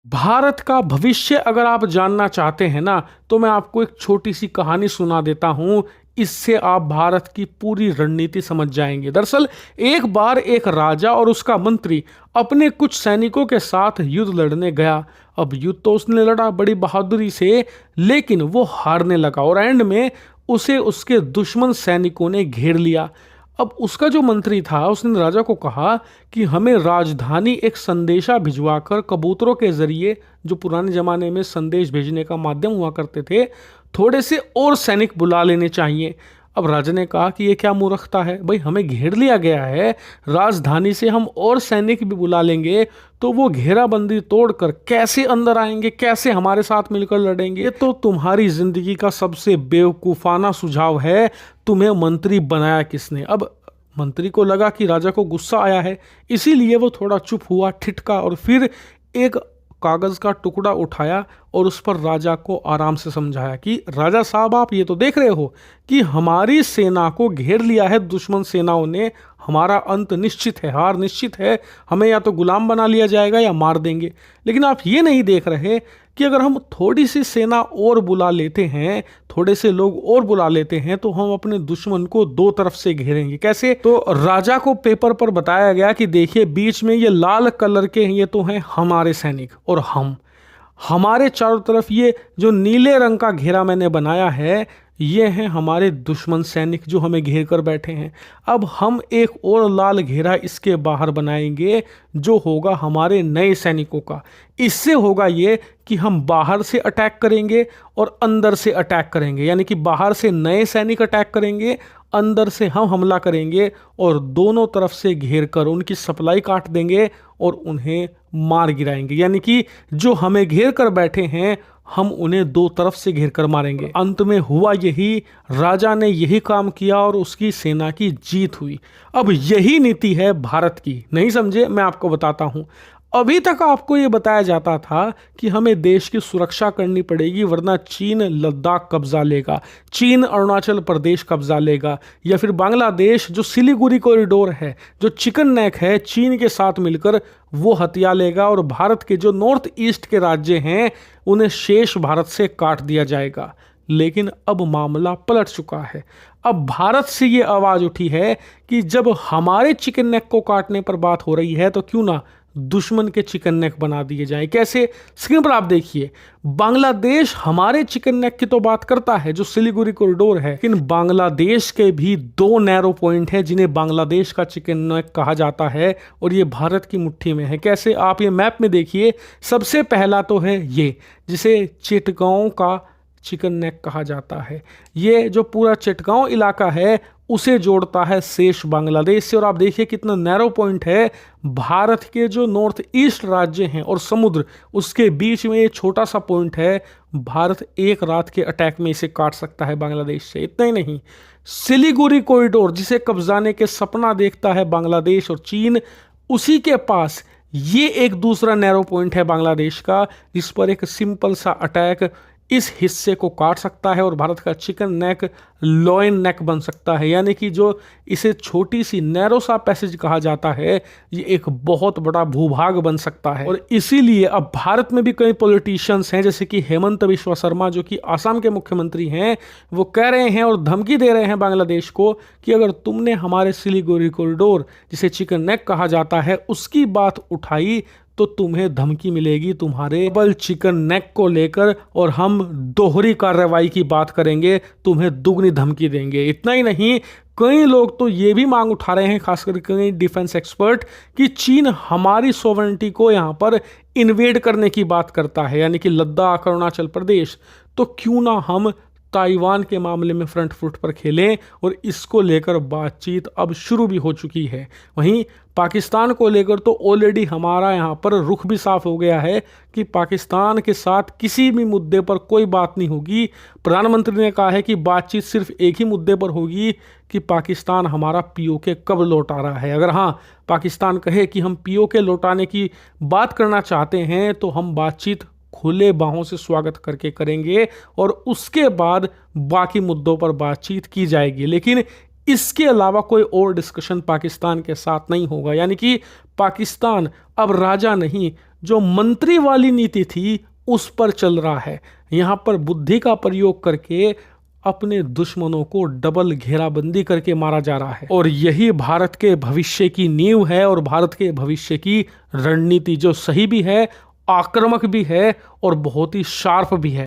भारत का भविष्य अगर आप जानना चाहते हैं ना, तो मैं आपको एक छोटी सी कहानी सुना देता हूं। इससे आप भारत की पूरी रणनीति समझ जाएंगे। दरअसल एक बार एक राजा और उसका मंत्री अपने कुछ सैनिकों के साथ युद्ध लड़ने गया। अब युद्ध तो उसने लड़ा बड़ी बहादुरी से, लेकिन वो हारने लगा और एंड में उसे उसके दुश्मन सैनिकों ने घेर लिया। अब उसका जो मंत्री था उसने राजा को कहा कि हमें राजधानी एक संदेशा भिजवाकर कबूतरों के जरिए, जो पुराने जमाने में संदेश भेजने का माध्यम हुआ करते थे, थोड़े से और सैनिक बुला लेने चाहिए। अब राजा ने कहा कि ये क्या मूर्खता है भाई, हमें घेर लिया गया है, राजधानी से हम और सैनिक भी बुला लेंगे तो वो घेराबंदी तोड़कर कैसे अंदर आएंगे, कैसे हमारे साथ मिलकर लड़ेंगे। ये तो तुम्हारी जिंदगी का सबसे बेवकूफाना सुझाव है। तुम्हें मंत्री बनाया किसने? अब मंत्री को लगा कि राजा को गुस्सा आया है, इसीलिए वो थोड़ा चुप हुआ, ठिठका और फिर एक कागज का टुकड़ा उठाया और उस पर राजा को आराम से समझाया कि राजा साहब, आप ये तो देख रहे हो कि हमारी सेना को घेर लिया है दुश्मन सेनाओं ने, हमारा अंत निश्चित है, हार निश्चित है, हमें या तो गुलाम बना लिया जाएगा या मार देंगे। लेकिन आप ये नहीं देख रहे कि अगर हम थोड़ी सी सेना और बुला लेते हैं, थोड़े से लोग और बुला लेते हैं, तो हम अपने दुश्मन को दो तरफ से घेरेंगे। कैसे? तो राजा को पेपर पर बताया गया कि देखिए, बीच में ये लाल कलर के ये तो हैं हमारे सैनिक, और हमारे चारों तरफ ये जो नीले रंग का घेरा मैंने बनाया है, ये हैं हमारे दुश्मन सैनिक जो हमें घेर कर बैठे हैं। अब हम एक और लाल घेरा इसके बाहर बनाएंगे जो होगा हमारे नए सैनिकों का। इससे होगा ये कि हम बाहर से अटैक करेंगे और अंदर से अटैक करेंगे, यानी कि बाहर से नए सैनिक अटैक करेंगे, अंदर से हम हमला करेंगे और दोनों तरफ से घेर कर उनकी सप्लाई काट देंगे और उन्हें मार गिराएंगे। यानी कि जो हमें घेर कर बैठे हैं, हम उन्हें दो तरफ से घेर कर मारेंगे। अंत में हुआ यही, राजा ने यही काम किया और उसकी सेना की जीत हुई। अब यही नीति है भारत की। नहीं समझे? मैं आपको बताता हूं। अभी तक आपको यह बताया जाता था कि हमें देश की सुरक्षा करनी पड़ेगी, वरना चीन लद्दाख कब्जा लेगा, चीन अरुणाचल प्रदेश कब्जा लेगा, या फिर बांग्लादेश जो सिलीगुड़ी कॉरिडोर है, जो चिकन नेक है, चीन के साथ मिलकर वो हथिया लेगा और भारत के जो नॉर्थ ईस्ट के राज्य हैं उन्हें शेष भारत से काट दिया जाएगा। लेकिन अब मामला पलट चुका है। अब भारत से ये आवाज उठी है कि जब हमारे चिकन नेक को काटने पर बात हो रही है, तो क्यों ना दुश्मन के चिकन नेक बना दिए जाएं। कैसे? स्क्रीन पर आप देखिए, बांग्लादेश हमारे चिकन नेक की तो बात करता है जो सिलीगुड़ी कॉरिडोर है, लेकिन बांग्लादेश के भी दो नैरो पॉइंट है जिन्हें बांग्लादेश का चिकन नेक कहा जाता है, और ये भारत की मुट्ठी में है। कैसे? आप ये मैप में देखिए, सबसे पहला तो है ये जिसे चिटगांव का चिकन नेक कहा जाता है। ये जो पूरा चिटगांव इलाका है उसे जोड़ता है शेष बांग्लादेश से, और आप देखिए कितना नैरो पॉइंट है। भारत के जो नॉर्थ ईस्ट राज्य हैं और समुद्र, उसके बीच में ये छोटा सा पॉइंट है। भारत एक रात के अटैक में इसे काट सकता है बांग्लादेश से। इतना ही नहीं, सिलीगुड़ी कॉरिडोर जिसे कब्जाने के सपना देखता है बांग्लादेश और चीन, उसी के पास ये एक दूसरा नैरो पॉइंट है बांग्लादेश का, जिस पर एक सिंपल सा अटैक इस हिस्से को काट सकता है और भारत का चिकन नेक लॉयन नेक बन सकता है। यानी कि जो इसे छोटी सी नैरो सा पैसेज कहा जाता है, ये एक बहुत बड़ा भूभाग बन सकता है। और इसीलिए अब भारत में भी कई पॉलिटिशियंस हैं, जैसे कि हेमंत बिश्वा शर्मा जो कि आसाम के मुख्यमंत्री हैं, वो कह रहे हैं और धमकी दे रहे हैं बांग्लादेश को कि अगर तुमने हमारे सिलीगुड़ी कॉरिडोर, जिसे चिकन नेक कहा जाता है, उसकी बात उठाई तो तुम्हें धमकी मिलेगी तुम्हारे डबल चिकन नेक को लेकर, और हम दोहरी कार्रवाई की बात करेंगे, तुम्हें दुगनी धमकी देंगे। इतना ही नहीं, कई लोग तो ये भी मांग उठा रहे हैं, खासकर कई डिफेंस एक्सपर्ट, कि चीन हमारी सॉवरेनिटी को यहाँ पर इन्वेड करने की बात करता है, यानी कि लद्दाख, अरुणाचल प्रदेश, तो क्यों ना हम ताइवान के मामले में फ्रंट फुट पर खेलें, और इसको लेकर बातचीत अब शुरू भी हो चुकी है। वहीं पाकिस्तान को लेकर तो ऑलरेडी हमारा यहाँ पर रुख भी साफ हो गया है कि पाकिस्तान के साथ किसी भी मुद्दे पर कोई बात नहीं होगी। प्रधानमंत्री ने कहा है कि बातचीत सिर्फ एक ही मुद्दे पर होगी कि पाकिस्तान हमारा पीओके कब लौटा रहा है। अगर हाँ, पाकिस्तान कहे कि हम पीओके लौटाने की बात करना चाहते हैं, तो हम बातचीत खुले बाहों से स्वागत करके करेंगे और उसके बाद बाकी मुद्दों पर बातचीत की जाएगी। लेकिन इसके अलावा कोई और डिस्कशन पाकिस्तान के साथ नहीं होगा। यानी कि पाकिस्तान अब राजा नहीं, जो मंत्री वाली नीति थी उस पर चल रहा है। यहाँ पर बुद्धि का प्रयोग करके अपने दुश्मनों को डबल घेराबंदी करके मारा जा रहा है। और यही भारत के भविष्य की नींव है और भारत के भविष्य की रणनीति, जो सही भी है, आक्रामक भी है और बहुत ही शार्प भी है।